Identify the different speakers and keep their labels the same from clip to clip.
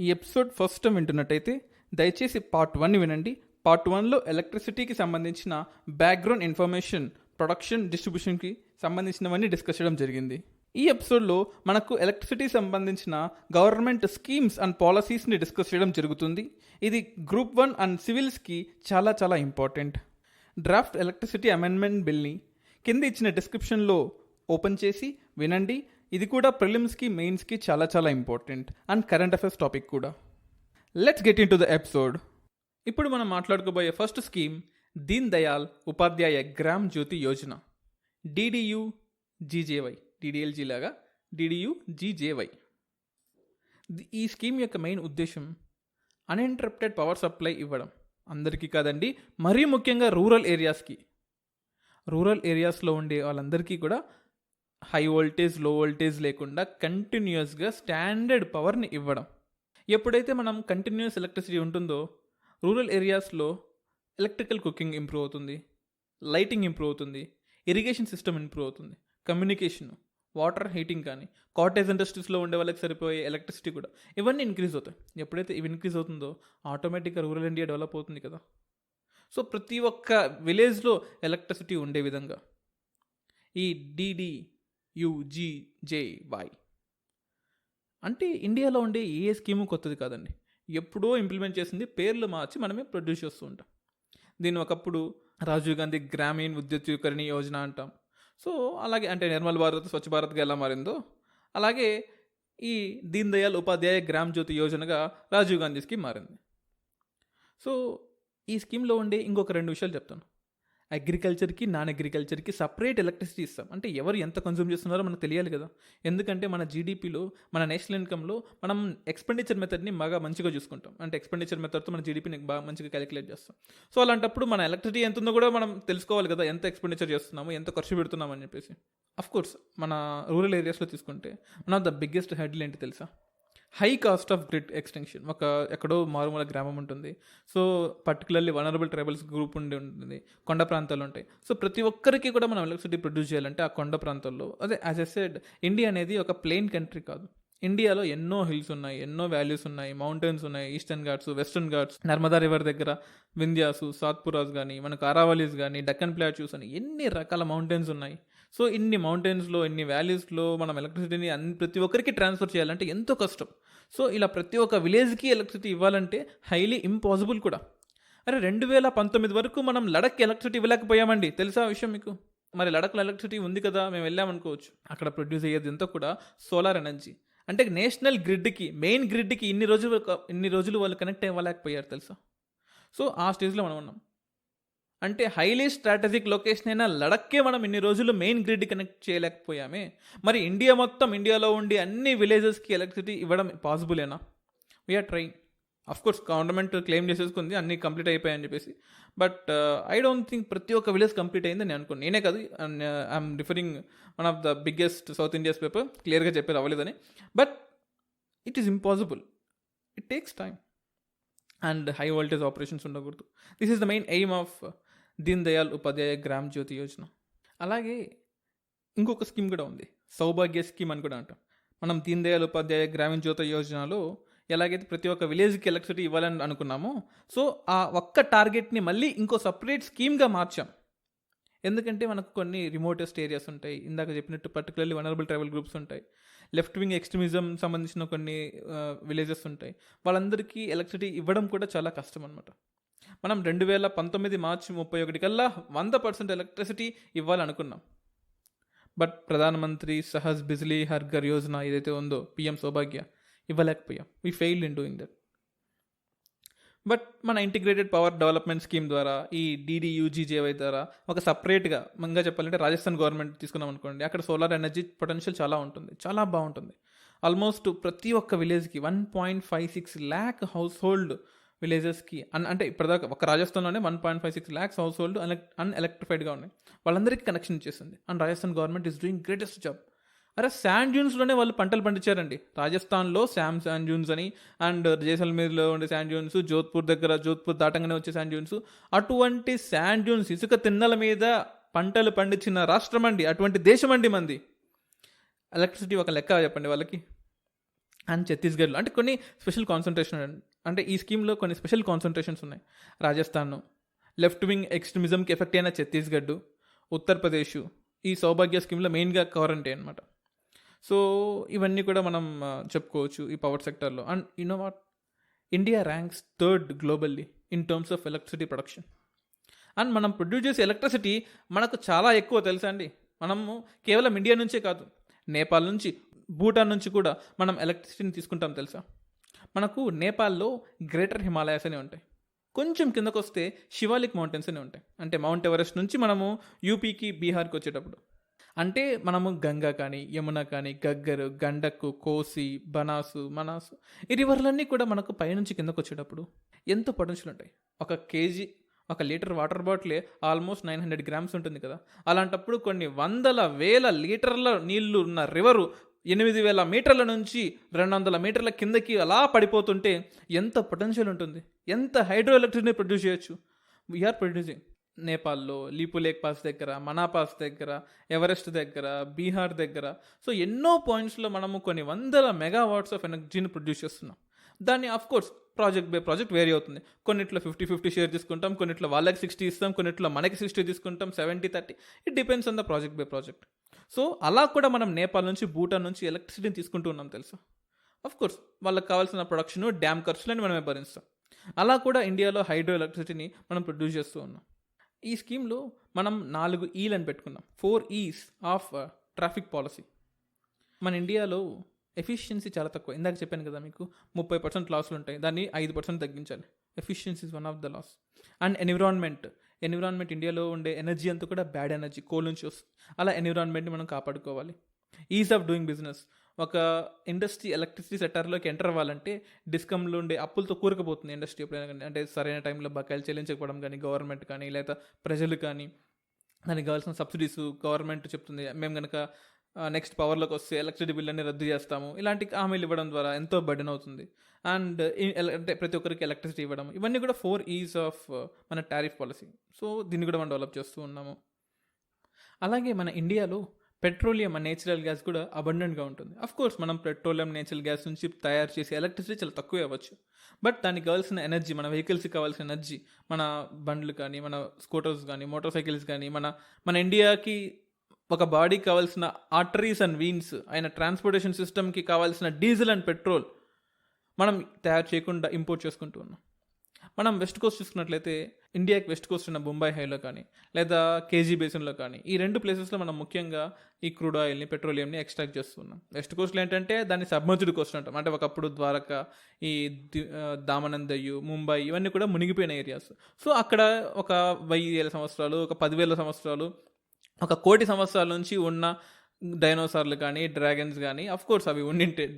Speaker 1: ఈ episode first time వింటున్నట్టయితే దయచేసి part 1 వినండి. పార్ట్ 1లో ఎలక్ట్రిసిటీకి సంబంధించిన బ్యాక్గ్రౌండ్ ఇన్ఫర్మేషన్, ప్రొడక్షన్, డిస్ట్రిబ్యూషన్కి సంబంధించినవన్నీ డిస్కస్ చేయడం జరిగింది. ఈ ఎపిసోడ్లో మనకు ఎలక్ట్రిసిటీకి సంబంధించిన గవర్నమెంట్ స్కీమ్స్ అండ్ పాలసీస్ని డిస్కస్ చేయడం జరుగుతుంది. ఇది గ్రూప్ 1 అండ్ సివిల్స్కి చాలా చాలా ఇంపార్టెంట్. డ్రాఫ్ట్ ఎలక్ట్రిసిటీ అమెండ్మెంట్ బిల్ని కింద ఇచ్చిన డిస్క్రిప్షన్లో ఓపెన్ చేసి వినండి. ఇది కూడా ప్రిలిమ్స్కి, మెయిన్స్కి చాలా చాలా important and current affairs topic కూడా. Let's get into the episode. ఇప్పుడు మనం మాట్లాడుకోబోయే ఫస్ట్ స్కీమ్ దీన్ దయాల్ ఉపాధ్యాయ గ్రామ్ జ్యోతి యోజన, DDU-GJY, DDLG లాగా DDU-GJY. ఈ స్కీమ్ యొక్క మెయిన్ ఉద్దేశం అన్ఇంటరప్టెడ్ పవర్ సప్లై ఇవ్వడం. అందరికీ కాదండి, మరీ ముఖ్యంగా రూరల్ ఏరియాస్లో ఉండే వాళ్ళందరికీ కూడా హై వోల్టేజ్, లో వోల్టేజ్ లేకుండా కంటిన్యూస్గా స్టాండర్డ్ పవర్ని ఇవ్వడం. ఎప్పుడైతే మనం కంటిన్యూస్ ఎలక్ట్రిసిటీ ఉంటుందో రూరల్ ఏరియాస్లో ఎలక్ట్రికల్ కుకింగ్ ఇంప్రూవ్ అవుతుంది, లైటింగ్ ఇంప్రూవ్ అవుతుంది, ఇరిగేషన్ సిస్టమ్ ఇంప్రూవ్ అవుతుంది, కమ్యూనికేషన్, వాటర్ హీటింగ్ కానీ, కాటేజ్ ఇండస్ట్రీస్లో ఉండే వాళ్ళకి సరిపోయే ఎలక్ట్రిసిటీ కూడా, ఇవన్నీ ఇంక్రీజ్ అవుతాయి. ఎప్పుడైతే ఇవి ఇంక్రీజ్ అవుతుందో ఆటోమేటిక్గా రూరల్ ఇండియా డెవలప్ అవుతుంది కదా. సో ప్రతి ఒక్క విలేజ్లో ఎలక్ట్రిసిటీ ఉండే విధంగా ఈ DDU-GJY అంటే ఇండియాలో ఉండే ఏ స్కీము కొత్తది కాదండి, ఎప్పుడో ఇంప్లిమెంట్ చేసింది, పేర్లు మార్చి మనమే ప్రొడ్యూస్ చేస్తూ ఉంటాం. దీన్ని ఒకప్పుడు రాజీవ్ గాంధీ గ్రామీణ విద్యుతీకరణ యోజన అంటాం. సో అలాగే అంటే నిర్మల్ భారత్, స్వచ్ఛ భారత్గా ఎలా మారిందో అలాగే ఈ దీన్ దయాల్ ఉపాధ్యాయ గ్రామ్ జ్యోతి యోజనగా రాజీవ్ గాంధీ స్కీమ్ మారింది. సో ఈ స్కీమ్లో ఉండే ఇంకొక 2 విషయాలు చెప్తాను. అగ్రికల్చర్కి, నాన్ అగ్రికల్చర్కి సపరేట్ ఎలక్ట్రిసిటీ ఇస్తాం. అంటే ఎవరు ఎంత కన్జ్యూమ్ చేస్తున్నారో మనకు తెలియాలి కదా. ఎందుకంటే మన జీడిపిలో, మన నేషనల్ ఇన్కంలో మనం ఎక్స్పెండిచర్ మెథడ్ని బాగా మంచిగా చూసుకుంటాం. అంటే ఎక్స్పెండిచర్ మెథడ్తో మన జీడిపిని బాగా మంచిగా క్యాలిక్యులేట్ చేస్తాం. సో అలాంటప్పుడు మన ఎలక్ట్రిసిటీ ఎంత ఉందో కూడా మనం తెలుసుకోవాలి కదా, ఎంత ఎక్స్పెండిచర్ చేస్తున్నాము, ఎంత ఖర్చు పెడుతున్నాము అని చెప్పేసి. అఫ్కోర్స్ మన రూరల్ ఏరియాస్లో తీసుకుంటే వన్ ఆఫ్ ద బిగ్గెస్ట్ హెడ్లు ఏంటి తెలుసా? High cost off grid extension. ఎక్కడో మారుమూల గ్రామం ఉంటుంది. So particularly vulnerable tribals group ఉంటుంది, కొండ ప్రాంతాలు ఉంటాయి. సో ప్రతి ఒక్కరికి కూడా మనం ఎలక్ట్రిసిటీ ప్రొడ్యూస్ చేయాలంటే ఆ కొండ ప్రాంతాల్లో, అదే యాజ్ ఎ సెడ్, ఇండియా అనేది ఒక ప్లెయిన్ కంట్రీ కాదు. ఇండియాలో ఎన్నో హిల్స్ ఉన్నాయి, ఎన్నో వ్యాలీస్ ఉన్నాయి, మౌంటైన్స్ ఉన్నాయి, eastern Ghats, western Ghats, Narmada river దగ్గర వింధ్యాసు, సాత్పురాస్ కానీ, మనకు అరావలీస్ కానీ, డక్కన్ ప్లాట్యూస్ అని ఎన్ని రకాల మౌంటైన్స్ ఉన్నాయి. సో ఇన్ని మౌంటైన్స్లో, ఇన్ని వ్యాలీస్లో మనం ఎలక్ట్రిసిటీని ప్రతి ఒక్కరికి ట్రాన్స్ఫర్ చేయాలంటే ఎంతో కష్టం. సో ఇలా ప్రతి ఒక్క విలేజ్కి ఎలక్ట్రిసిటీ ఇవ్వాలంటే హైలీ ఇంపాసిబుల్ కూడా. అరే 2019 వరకు మనం లడఖ్కి ఎలక్ట్రిసిటీ ఇవ్వలేకపోయామండి, తెలుసా ఆ విషయం మీకు? మరి లడఖ్లో ఎలక్ట్రిసిటీ ఉంది కదా, మేము వెళ్ళామనుకోవచ్చు. అక్కడ ప్రొడ్యూస్ అయ్యేది ఎంతో కూడా సోలార్ ఎనర్జీ. అంటే నేషనల్ గ్రిడ్కి, మెయిన్ గ్రిడ్కి ఇన్ని రోజులు వాళ్ళు కనెక్ట్ అవ్వలేకపోయారు తెలుసా. సో ఆ స్టేజ్లో మనం ఉన్నాం. అంటే హైలీ స్ట్రాటజిక్ లొకేషన్ అయినా లడఖ్కే మనం ఇన్ని రోజులు మెయిన్ గ్రిడ్ కనెక్ట్ చేయలేకపోయామే. మరి ఇండియాలో ఉండి అన్ని విలేజెస్కి ఎలక్ట్రిసిటీ ఇవ్వడం పాసిబులేనా? We're trying. Of course government claim చేసేసుకుంది అన్నీ కంప్లీట్ అయిపోయాయని చెప్పేసి. బట్ ఐ డోంట్ థింక్ ప్రతి ఒక్క విలేజ్ కంప్లీట్ అయిందని నేను అనుకోను. నేనే కాదు, I'm referring one of the biggest south India's paper, క్లియర్గా చెప్పారు అవ్వలేదని. But it is impossible, it takes time and high voltage operations ఉండకూడదు. This is the main aim of Deen Dayal Upadhyaya Gram జ్యోతి యోజన. అలాగే ఇంకొక స్కీమ్ కూడా ఉంది, సౌభాగ్య స్కీమ్ అని కూడా అంటాం. మనం దీన్ దయాల్ ఉపాధ్యాయ గ్రామీణ జ్యోతి యోజనలో ఎలాగైతే ప్రతి ఒక్క విలేజ్కి ఎలక్ట్రిసిటీ ఇవ్వాలని అనుకున్నామో, సో ఆ ఒక్క టార్గెట్ని మళ్ళీ ఇంకో సపరేట్ స్కీమ్గా మార్చాం. ఎందుకంటే మనకు కొన్ని రిమోటెస్ట్ ఏరియాస్ ఉంటాయి, ఇందాక చెప్పినట్టు పర్టికులర్లీ వనరబుల్ ట్రైబల్ గ్రూప్స్ ఉంటాయి, లెఫ్ట్ వింగ్ ఎక్స్ట్రీమిజం సంబంధించిన కొన్ని విలేజెస్ ఉంటాయి. వాళ్ళందరికీ ఎలక్ట్రిసిటీ ఇవ్వడం కూడా చాలా కష్టం అనమాట. మనం 2019 మార్చి 31 కల్లా 100% ఎలక్ట్రిసిటీ ఇవ్వాలనుకున్నాం. బట్ ప్రధానమంత్రి సహజ్ బిజ్లీ హర్ ఘర్ యోజన ఏదైతే ఉందో, PM సౌభాగ్య, ఇవ్వలేకపోయాం. We failed in doing that. But మన ఇంటిగ్రేటెడ్ పవర్ డెవలప్మెంట్ స్కీమ్ ద్వారా, ఈ DDU-GJY ద్వారా ఒక సపరేట్గా, మంగా చెప్పాలంటే రాజస్థాన్ గవర్నమెంట్ తీసుకున్నాం అనుకోండి, అక్కడ సోలార్ ఎనర్జీ పొటెన్షియల్ చాలా ఉంటుంది, చాలా బాగుంటుంది. ఆల్మోస్ట్ ప్రతి ఒక్క విలేజ్కి 1.56 lakh హౌస్ హోల్డ్ విలేజెస్కి అంటే ఇప్పటిదాకా ఒక రాజస్థాన్లోనే 1.56 lakhs హౌస్ హోల్డ్ అన్ఎలక్ట్రిఫైడ్గా ఉన్నాయి. వాళ్ళందరికీ కనెక్షన్ ఇచ్చేసింది. And Rajasthan government is doing greatest job. అరే శాండ్ డ్యూన్స్లోనే వాళ్ళు పంటలు పండించారండి. రాజస్థాన్లో శాండ్ డ్యూన్స్ అని, అండ్ జైసల్మేర్లో ఉండే శాండ్ డ్యూన్స్, జోధ్పూర్ దాటంగానే వచ్చే శాండ్ డ్యూన్స్, అటువంటి శాండ్ డ్యూన్స్, ఇసుక తిన్నెల మీద పంటలు పండించిన రాష్ట్రం అండి, అటువంటి దేశం అండి మంది. ఎలక్ట్రిసిటీ ఒక లెక్క చెప్పండి వాళ్ళకి. అండ్ ఛత్తీస్గఢ్లో అంటే కొన్ని స్పెషల్ కాన్సన్ట్రేషన్, అంటే ఈ స్కీమ్లో కొన్ని స్పెషల్ కాన్సన్ట్రేషన్స్ ఉన్నాయి. రాజస్థాన్, లెఫ్ట్ వింగ్ ఎక్స్ట్రీమిజంకి ఎఫెక్ట్ అయిన ఛత్తీస్గఢ్, ఉత్తరప్రదేశ్ ఈ సౌభాగ్య స్కీమ్లో మెయిన్గా కవర్ ఉంటాయి అనమాట. సో ఇవన్నీ కూడా మనం చెప్పుకోవచ్చు ఈ పవర్ సెక్టర్లో. And you know what, India ranks third globally in terms of electricity production. And మనం ప్రొడ్యూస్ చేసే ఎలక్ట్రిసిటీ మనకు చాలా ఎక్కువ తెలుసా అండి. మనము కేవలం ఇండియా నుంచే కాదు, నేపాల్ నుంచి, భూటాన్ నుంచి కూడా మనం ఎలక్ట్రిసిటీని తీసుకుంటాం తెలుసా. మనకు నేపాల్లో గ్రేటర్ హిమాలయాస్ అని ఉంటాయి. కొంచెం కిందకు వస్తే శివాలిక్ మౌంటైన్స్ అని ఉంటాయి. అంటే మౌంట్ ఎవరెస్ట్ నుంచి మనము యూపీకి, బీహార్కి వచ్చేటప్పుడు, అంటే మనము గంగా కానీ, యమున కానీ, గగ్గర్, గండక్కు, కోసి, బనాసు, మనాసు ఈ రివర్లన్నీ కూడా మనకు పైనుంచి కిందకు వచ్చేటప్పుడు ఎంతో పొటెన్షియల్ ఉంటాయి. ఒక లీటర్ వాటర్ బాటిలే ఆల్మోస్ట్ 900 grams ఉంటుంది కదా. అలాంటప్పుడు కొన్ని వందల వేల లీటర్ల నీళ్లు ఉన్న రివరు 8,000 మీటర్ల నుంచి 200 మీటర్ల కిందకి అలా పడిపోతుంటే ఎంత పొటెన్షియల్ ఉంటుంది, ఎంత హైడ్రో ఎలక్ట్రిసిటీని ప్రొడ్యూస్ చేయొచ్చు. వీఆర్ ప్రొడ్యూసింగ్ నేపాల్లో లీపులేక్ పాస్ దగ్గర, మనాపాస్ దగ్గర, ఎవరెస్ట్ దగ్గర, బీహార్ దగ్గర. సో ఎన్నో పాయింట్స్లో మనము కొన్ని వందల మెగావాట్స్ ఆఫ్ ఎనర్జీని ప్రొడ్యూస్ చేస్తున్నాం. దాన్ని course project by project vary అవుతుంది. కొన్నిట్లో 50-50 షేర్ తీసుకుంటాం, కొన్నిట్లో వాళ్ళకి 60 ఇస్తాం, కొన్నిట్లో మనకి 60 తీసుకుంటాం, 70-30. It depends on the project by project. So అలా కూడా మనం నేపాల్ నుంచి, భూటాన్ నుంచి ఎలక్ట్రిసిటీని తీసుకుంటూ ఉన్నాం తెలుసా. కోర్స్ వాళ్ళకి కావాల్సిన ప్రొడక్షన్, డ్యామ్ ఖర్చులని మనమే భరిస్తాం. అలా కూడా ఇండియాలో హైడ్రో ఎలక్ట్రిసిటీని మనం ప్రొడ్యూస్ చేస్తూ ఉన్నాం. ఈ స్కీమ్లో మనం 4 E'లని పెట్టుకున్నాం. 4 E's ఆఫ్ ట్రాఫిక్ పాలసీ. మన ఇండియాలో ఎఫిషియన్సీ చాలా తక్కువ. ఇందాక చెప్పాను కదా మీకు, 30% లాస్లు ఉంటాయి, దాన్ని 5% తగ్గించాలి. Efficiency is one of the loss. And environment ఇండియాలో ఉండే ఎనర్జీ అంతా కూడా బ్యాడ్ ఎనర్జీ, కోల్ నుంచి వస్తుంది. అలా ఎన్విరాన్మెంట్ని మనం కాపాడుకోవాలి. Is of doing business. ఒక ఇండస్ట్రీ ఎలక్ట్రిసిటీ సెక్టార్లోకి ఎంటర్ అవ్వాలంటే డిస్కమ్లో ఉండే అప్పులతో కూరకపోతుంది ఇండస్ట్రీ ఎప్పుడైనా కానీ. అంటే సరైన టైంలో బకాయిలు చెల్లించకపోవడం కానీ, గవర్నమెంట్ కానీ, లేదా ప్రజలు కానీ, దానికి కావాల్సిన సబ్సిడీస్ గవర్నమెంట్ చెప్తుంది, మేము కనుక నెక్స్ట్ పవర్లోకి వస్తే ఎలక్ట్రిసిటీ బిల్లుని రద్దు చేస్తాము, ఇలాంటి హామీలు ఇవ్వడం ద్వారా ఎంతో బర్డెన్ అవుతుంది. అండ్ అంటే ప్రతి ఒక్కరికి ఎలక్ట్రిసిటీ ఇవ్వడం, ఇవన్నీ కూడా 4 E's ఆఫ్ మన టారిఫ్ పాలసీ. సో దీన్ని కూడా మనం డెవలప్ చేస్తూ ఉన్నాము. అలాగే మన ఇండియాలో పెట్రోలియం అండ్ నేచురల్ గ్యాస్ కూడా అబండెంట్గా ఉంటుంది. కోర్స్ మనం పెట్రోలియం, నేచురల్ గ్యాస్ నుంచి తయారు చేసే ఎలక్ట్రిసిటీ చాలా తక్కువే అవ్వచ్చు. బట్ దానికి కావాల్సిన ఎనర్జీ, మన వెహికల్స్కి కావాల్సిన ఎనర్జీ, మన బండ్లు కానీ, మన స్కూటర్స్ కానీ, మోటార్ సైకిల్స్ కానీ, మన ఇండియాకి ఒక బాడీకి కావాల్సిన ఆర్టరీస్ అండ్ వీన్స్ అయిన ట్రాన్స్పోర్టేషన్ సిస్టమ్కి కావాల్సిన డీజిల్ అండ్ పెట్రోల్ మనం తయారు చేయకుండా ఇంపోర్ట్ చేసుకుంటూ ఉన్నాం. మనం వెస్ట్ కోస్ట్ చూసుకున్నట్లయితే, ఇండియాకి వెస్ట్ కోస్ట్ ఉన్న బొంబాయి హైలో కానీ, లేదా కేజీ బేసిన్లో కానీ, ఈ 2 ప్లేసెస్లో మనం ముఖ్యంగా ఈ క్రూడ్ ఆయిల్ని, పెట్రోలియంని ఎక్స్ట్రాక్ట్ చేస్తున్నాం. వెస్ట్ కోస్ట్లో ఏంటంటే దాన్ని సబ్మర్జ్డ్ కోస్ట్ అంటాం. అంటే ఒకప్పుడు ద్వారకా, ఈ దామనందయ్యు, ముంబై ఇవన్నీ కూడా మునిగిపోయిన ఏరియాస్. సో అక్కడ ఒక 1000 సంవత్సరాలు, ఒక 10,000 సంవత్సరాలు, ఒక 1,000,000 సంవత్సరాల నుంచి ఉన్న డైనోసార్లు కానీ, డ్రాగన్స్ కానీ, కోర్స్ అవి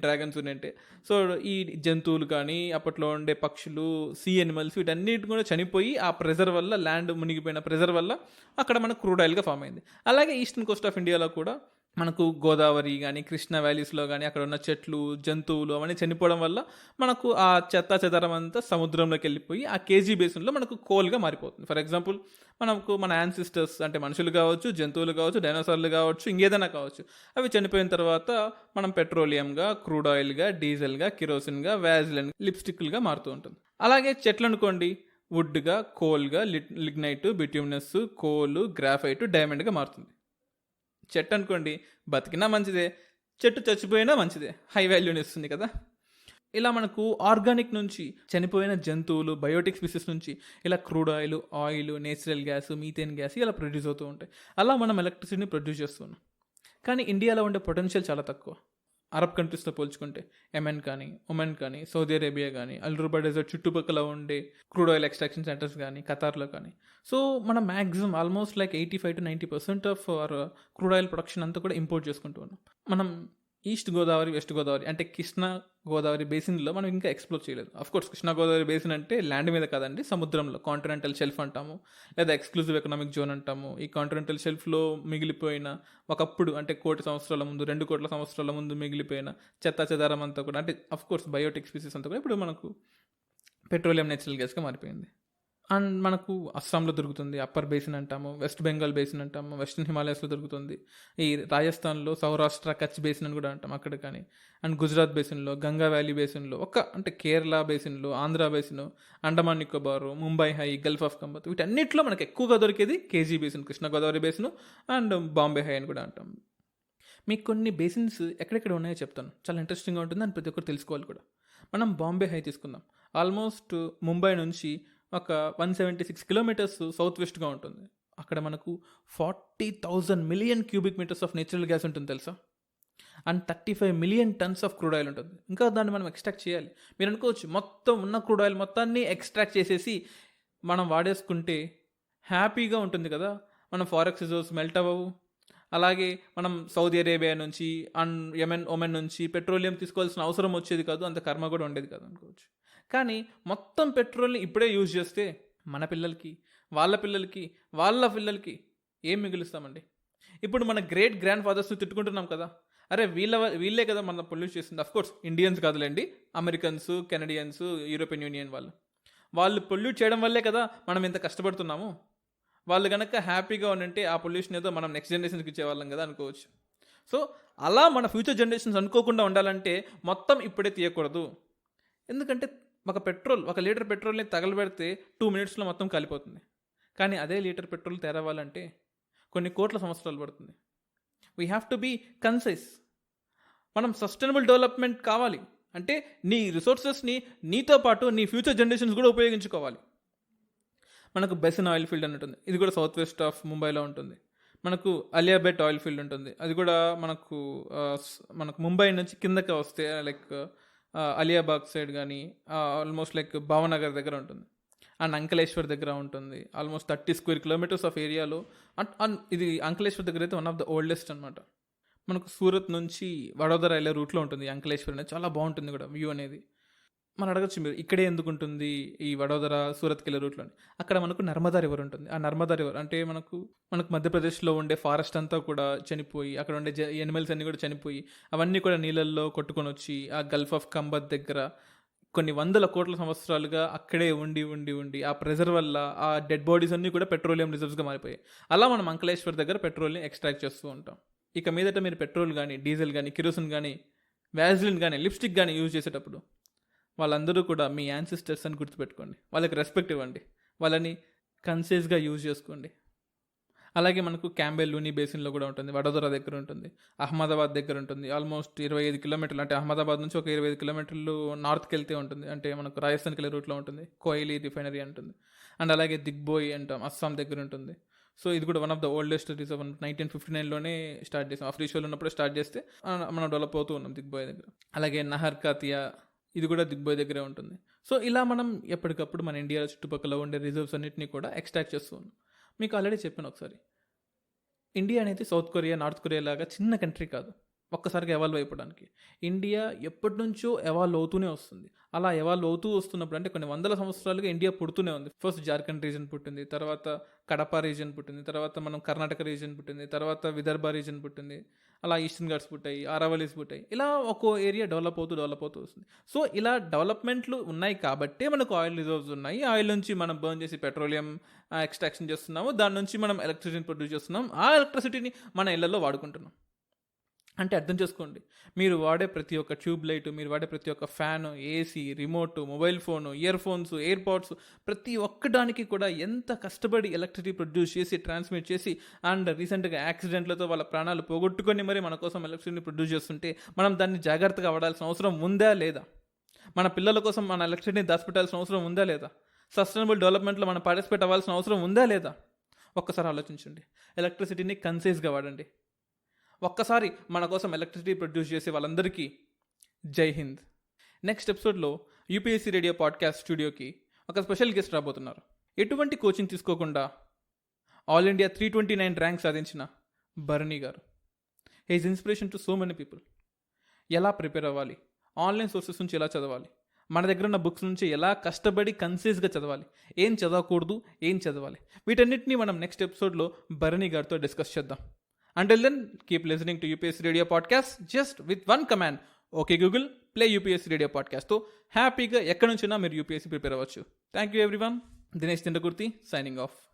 Speaker 1: డ్రాగన్స్ ఉండింటే. సో ఈ జంతువులు కానీ, అప్పట్లో ఉండే పక్షులు, సీ ఎనిమల్స్, వీటన్నిటి కూడా చనిపోయి ఆ ప్రెజర్ వల్ల, ల్యాండ్ మునిగిపోయిన ప్రెజర్ వల్ల అక్కడ మనకు క్రూడ్ ఆయిల్గా ఫామ్ అయింది. అలాగే ఈస్టర్న్ కోస్ట్ ఆఫ్ ఇండియాలో కూడా మనకు గోదావరి కానీ, కృష్ణా వ్యాలీస్లో కానీ అక్కడ ఉన్న చెట్లు, జంతువులు అవన్నీ చనిపోవడం వల్ల మనకు ఆ చెత్త చెదారం అంతా సముద్రంలోకి వెళ్ళిపోయి ఆ కేజీ బేసిన్లో మనకు కోల్గా మారిపోతుంది. ఫర్ ఎగ్జాంపుల్, మనకు మన యాన్సిస్టర్స్ అంటే మనుషులు కావచ్చు, జంతువులు కావచ్చు, డైనోసార్లు కావచ్చు, ఇంకేదైనా కావచ్చు, అవి చనిపోయిన తర్వాత మనం పెట్రోలియంగా, క్రూడ్ ఆయిల్గా, డీజిల్గా, కిరోసిన్గా, వ్యాజిలిన్, లిప్స్టిక్లుగా మారుతూ ఉంటుంది. అలాగే చెట్లు అనుకోండి, వుడ్గా, కోల్గా, లిగ్నైట్, బిట్యూమినస్, కోలు, గ్రాఫైట్, డైమండ్గా మారుతుంది. చెట్టు అనుకోండి, బతికినా మంచిదే, చెట్టు చచ్చిపోయినా మంచిదే, హై వాల్యూని ఇస్తుంది కదా. ఇలా మనకు ఆర్గానిక్ నుంచి, చనిపోయిన జంతువులు, బయోటిక్ స్పీసెస్ నుంచి ఇలా crude oil, natural gas, methane gas ఇలా ప్రొడ్యూస్ అవుతూ ఉంటాయి. అలా మనం ఎలక్ట్రిసిటీని ప్రొడ్యూస్ చేస్తున్నాం. కానీ ఇండియాలో ఉండే పొటెన్షియల్ చాలా తక్కువ అరబ్ కంట్రీస్తో పోల్చుకుంటే. యెమెన్ కానీ, ఒమన్ కానీ, సౌదీ అరేబియా కానీ, అల్రూబా డెజర్ట్ చుట్టుపక్కల ఉండే క్రూడ్ ఆయిల్ ఎక్స్ట్రాక్షన్ సెంటర్స్ కానీ, ఖతార్లో కానీ. సో మనం maximum almost like 85-90% of our crude oil production అంతా కూడా ఇంపోర్ట్ చేసుకుంటూ ఉన్నాం. మనం ఈస్ట్ గోదావరి, వెస్ట్ గోదావరి అంటే కృష్ణా గోదావరి బేసిన్లో మనం ఇంకా ఎక్స్ప్లోర్ చేయలేదు. కోర్స్ కృష్ణా గోదావరి బేసిన్ అంటే ల్యాండ్ మీద కాదండి, సముద్రంలో కాంటినెంటల్ షెల్ఫ్ అంటాము, లేదా ఎక్స్క్లూజివ్ ఎకనామిక్ జోన్ అంటాము. ఈ కాంటినెంటల్ షెల్ఫ్లో మిగిలిపోయిన, ఒకప్పుడు అంటే 1,000,000 సంవత్సరాల ముందు, 2,00,00,000 సంవత్సరాల ముందు మిగిలిపోయిన చెత్త చెదారం అంతా కూడా, అంటే కోర్స్ బయోటిక్ స్పీసెస్ అంతా కూడా ఇప్పుడు మనకు పెట్రోలియం, నేచురల్ గ్యాస్గా మారిపోయింది. అండ్ మనకు అస్సాంలో దొరుకుతుంది, అప్పర్ బేసిన్ అంటాము, వెస్ట్ బెంగాల్ బేసిన్ అంటాము, వెస్టర్న్ హిమాలయస్లో దొరుకుతుంది. ఈ రాజస్థాన్లో సౌరాష్ట్ర కచ్ బేసిన్ అని కూడా అంటాం అక్కడ. కానీ అండ్ గుజరాత్ బేసిన్లో, గంగా వ్యాలీ బేసిన్లో, అంటే కేరళ బేసిన్లో, Andhra basin, Andaman Nicobar, Mumbai high, gulf of Khambhat, వీటన్నిటిలో మనకు ఎక్కువగా దొరికేది KG basin, Krishna Godavari basin and Bombay high అని కూడా అంటాం. మీకు కొన్ని బేసిన్స్ ఎక్కడెక్కడ ఉన్నాయో చెప్తాను, చాలా ఇంట్రెస్టింగ్గా ఉంటుంది అని ప్రతి ఒక్కరు తెలుసుకోవాలి కూడా. మనం బాంబే హై తీసుకుందాం. ఆల్మోస్ట్ ముంబై నుంచి ఒక 176 కిలోమీటర్స్ సౌత్ వెస్ట్గా ఉంటుంది. అక్కడ మనకు 40,000 million cubic metres of natural gas ఉంటుంది తెలుసా. And 35 million tons of crude oil ఉంటుంది. ఇంకా దాన్ని మనం ఎక్స్ట్రాక్ట్ చేయాలి. మీరు అనుకోవచ్చు మొత్తం ఉన్న క్రూడ్ ఆయిల్ మొత్తాన్ని ఎక్స్ట్రాక్ట్ చేసేసి మనం వాడేసుకుంటే హ్యాపీగా ఉంటుంది కదా, మనం ఫారెక్స్ రిజర్వ్స్ మెల్ట్ అవ్వవు. అలాగే మనం సౌదీ అరేబియా నుంచి అండ్ యెమెన్, ఒమెన్ నుంచి పెట్రోలియం తీసుకోవాల్సిన అవసరం వచ్చేది కాదు, అంత కర్మ కూడా ఉండేది కాదు అనుకోవచ్చు. కానీ మొత్తం పెట్రోల్ని ఇప్పుడే యూజ్ చేస్తే మన పిల్లలకి, వాళ్ళ పిల్లలకి, వాళ్ళ పిల్లలకి ఏం మిగులుస్తామండి? ఇప్పుడు మన గ్రేట్ గ్రాండ్ ఫాదర్స్ని తిట్టుకుంటున్నాం కదా, అరే వీళ్ళే కదా మన పొల్యూట్ చేస్తుంది. అఫ్కోర్స్ ఇండియన్స్ కాదులేండి, అమెరికన్స్, కెనడియన్స్, యూరోపియన్ యూనియన్ వాళ్ళు పొల్యూట్ చేయడం వల్లే కదా మనం ఇంత కష్టపడుతున్నాము. వాళ్ళు కనుక హ్యాపీగా ఉంటే ఆ పొల్యూషన్ ఏదో మనం నెక్స్ట్ జనరేషన్కి ఇచ్చేవాళ్ళం కదా అనుకోవచ్చు. సో అలా మన ఫ్యూచర్ జనరేషన్స్ అనుకోకుండా ఉండాలంటే మొత్తం ఇప్పుడే తీయకూడదు. ఎందుకంటే ఒక లీటర్ పెట్రోల్ని తగలబెడితే 2 మినిట్స్లో మొత్తం కాలిపోతుంది. కానీ అదే లీటర్ పెట్రోల్ తేరవ్వాలంటే కొన్ని కోట్ల సంవత్సరాలు పడుతుంది. We have to be concise. మనం సస్టైనబుల్ డెవలప్మెంట్ కావాలి అంటే నీ రిసోర్సెస్ని నీతో పాటు నీ ఫ్యూచర్ జనరేషన్స్ కూడా ఉపయోగించుకోవాలి. మనకు బెసన్ ఆయిల్ ఫీల్డ్ అని ఉంటుంది, ఇది కూడా సౌత్ వెస్ట్ ఆఫ్ ముంబైలో ఉంటుంది. మనకు అలియాబెట్ ఆయిల్ ఫీల్డ్ ఉంటుంది, అది కూడా మనకు ముంబై నుంచి కిందకి వస్తే లైక్ అలియాబాగ్ సైడ్ కానీ ఆల్మోస్ట్ లైక్ భావనగర్ దగ్గర ఉంటుంది. అండ్ అంకలేశ్వర్ దగ్గర ఉంటుంది, ఆల్మోస్ట్ 30 స్క్వేర్ కిలోమీటర్స్ ఆఫ్ ఏరియాలో. ఇది అంకలేశ్వర్ దగ్గర అయితే వన్ ఆఫ్ ద ఓల్డెస్ట్ అనమాట. మనకు సూరత్ నుంచి వడోదర వెళ్ళే రూట్లో ఉంటుంది అంకలేశ్వర్ అనేది, చాలా బాగుంటుంది కూడా వ్యూ అనేది. మనం అడగచ్చు మీరు ఇక్కడే ఎందుకు ఉంటుంది ఈ వడోదర సూరత్కి వెళ్ళే రూట్లో. అక్కడ మనకు నర్మదా రివర్ ఉంటుంది. ఆ నర్మదా రివర్ అంటే మనకు మధ్యప్రదేశ్లో ఉండే ఫారెస్ట్ అంతా కూడా చనిపోయి, అక్కడ ఉండే ఎనిమల్స్ అన్నీ కూడా చనిపోయి అవన్నీ కూడా నీళ్ళల్లో కొట్టుకొని వచ్చి ఆ గల్ఫ్ ఆఫ్ కంబత్ దగ్గర కొన్ని వందల కోట్ల సంవత్సరాలుగా అక్కడే ఉండి ఆ ప్రెజర్ వల్ల ఆ డెడ్ బాడీస్ అన్నీ కూడా పెట్రోలియం రిజర్వ్స్గా మారిపోయాయి. అలా మనం అంకలేశ్వర్ దగ్గర పెట్రోల్ని ఎక్స్ట్రాక్ట్ చేస్తూ ఉంటాం. ఇక మీదట మీరు పెట్రోల్ కానీ, డీజిల్ కానీ, కిరోసిన్ కానీ, వ్యాజిలిన్ కానీ, లిప్స్టిక్ కానీ యూజ్ చేసేటప్పుడు వాళ్ళందరూ కూడా మీ యాన్సిస్టర్స్ అని గుర్తుపెట్టుకోండి. వాళ్ళకి రెస్పెక్ట్ ఇవ్వండి, వాళ్ళని కన్సైజ్గా యూజ్ చేసుకోండి. అలాగే మనకు క్యాంబెల్ లూనీ బేసిన్లో కూడా ఉంటుంది, వడోదర దగ్గర ఉంటుంది, అహ్మదాబాద్ దగ్గర ఉంటుంది. ఆల్మోస్ట్ 25 కిలోమీటర్లు, అంటే అహ్మదాబాద్ నుంచి ఒక 25 కిలోమీటర్లు నార్త్కి వెళ్తే ఉంటుంది, అంటే మనకు రాజస్థాన్కి వెళ్ళే రూట్లో ఉంటుంది. కోయిలీ రిఫైనరీ ఉంటుంది. అండ్ అలాగే దిగ్బోయ్ అంటాం, అస్సాం దగ్గర ఉంటుంది. సో ఇది కూడా one of the oldest reserve. 1959లోనే స్టార్ట్ చేసాం, ఆఫ్రిషియల్ ఉన్నప్పుడు స్టార్ట్ చేస్తే మనం డెవలప్ అవుతూ ఉన్నాం దిగ్బోయ్ దగ్గర. అలాగే నహర్ కాతియా, ఇది కూడా దిగ్బోయ్ దగ్గరే ఉంటుంది. సో ఇలా మనం ఎప్పటికప్పుడు మన ఇండియా చుట్టుపక్కల ఉండే రిజర్వ్స్ అన్నింటినీ కూడా ఎక్స్ట్రాక్ట్ చేస్తూ ఉన్నాం. మీకు ఆల్రెడీ చెప్పాను ఒకసారి, ఇండియా అనేది సౌత్ కొరియా, నార్త్ కొరియా లాగా చిన్న కంట్రీ కాదు ఒక్కసారిగా ఎవాల్వ్ అయిపోవడానికి. ఇండియా ఎప్పటి నుంచో ఎవాల్వ్ అవుతూనే వస్తుంది. అలా ఎవాల్వ్ అవుతూ వస్తున్నప్పుడు, అంటే కొన్ని వందల సంవత్సరాలుగా ఇండియా పుడుతూనే ఉంది. ఫస్ట్ జార్ఖండ్ రీజన్ పుట్టింది, తర్వాత కడప రీజన్ పుట్టింది, తర్వాత మనం కర్ణాటక రీజన్ పుట్టింది, తర్వాత విదర్భ రీజన్ పుట్టింది, అలా ఈస్టర్న్ ఘాట్స్ పుట్టాయి, ఆరావలీస్ పుట్టాయి. ఇలా ఒక్కో ఏరియా డెవలప్ అవుతూ వస్తుంది. సో ఇలా డెవలప్మెంట్లు ఉన్నాయి కాబట్టే మనకు ఆయిల్ రిజర్వ్స్ ఉన్నాయి. ఆయిల్ నుంచి మనం బర్న్ చేసి పెట్రోలియం ఎక్స్ట్రాక్షన్ చేస్తున్నాము, దాని నుంచి మనం ఎలక్ట్రిసిటీని ప్రొడ్యూస్ చేస్తున్నాం. ఆ ఎలక్ట్రిసిటీని మన ఇళ్లలో వాడుకుంటున్నాం. అంటే అర్థం చేసుకోండి, మీరు వాడే ప్రతి ఒక్క ట్యూబ్ లైట్, మీరు వాడే ప్రతి ఒక్క fan, AC, remote, mobile phone, ear phones, AirPods, ప్రతి ఒక్కదానికి కూడా ఎంత కష్టపడి ఎలక్ట్రిసిటీ ప్రొడ్యూస్ చేసి, ట్రాన్స్మిట్ చేసి, అండ్ రీసెంట్గా యాక్సిడెంట్లతో వాళ్ళ ప్రాణాలు పోగొట్టుకొని మరి మన కోసం ఎలక్ట్రిసిటీని ప్రొడ్యూస్ చేస్తుంటే మనం దాన్ని జాగ్రత్తగా వాడాల్సిన అవసరం ఉందా లేదా? మన పిల్లల కోసం మన ఎలక్ట్రిసిటీని దాచిపెట్టాల్సిన అవసరం ఉందా లేదా? సస్టైనబుల్ డెవలప్మెంట్లో మనం పార్టిసిపేట్ అవ్వాల్సిన అవసరం ఉందా లేదా? ఒక్కసారి ఆలోచించండి. ఎలక్ట్రిసిటీని కన్సైజ్గా వాడండి. ఒక్కసారి మన కోసం ఎలక్ట్రిసిటీ ప్రొడ్యూస్ చేసే వాళ్ళందరికీ జై హింద్. నెక్స్ట్ ఎపిసోడ్లో యూపీఎస్సీ రేడియో పాడ్కాస్ట్ స్టూడియోకి ఒక స్పెషల్ గెస్ట్ రాబోతున్నారు. ఎటువంటి కోచింగ్ తీసుకోకుండా ఆల్ ఇండియా 329 ర్యాంక్ సాధించిన Bharani garu. He's inspiration to so many people. ఎలా ప్రిపేర్ అవ్వాలి, ఆన్లైన్ సోర్సెస్ నుంచి ఎలా చదవాలి, మన దగ్గర ఉన్న బుక్స్ నుంచి ఎలా కష్టపడి కన్సైజ్గా చదవాలి, ఏం చదవకూడదు, ఏం చదవాలి, వీటన్నిటిని మనం నెక్స్ట్ ఎపిసోడ్లో భరణి గారితో డిస్కస్ చేద్దాం. Until then, keep listening to UPSC Radio Podcast just with one command. Okay Google, play UPSC Radio Podcast. So, happy ga ekkadi nunchina meer UPSC prepare avvachu. Thank you everyone. Dinesh Tindakurthi signing of.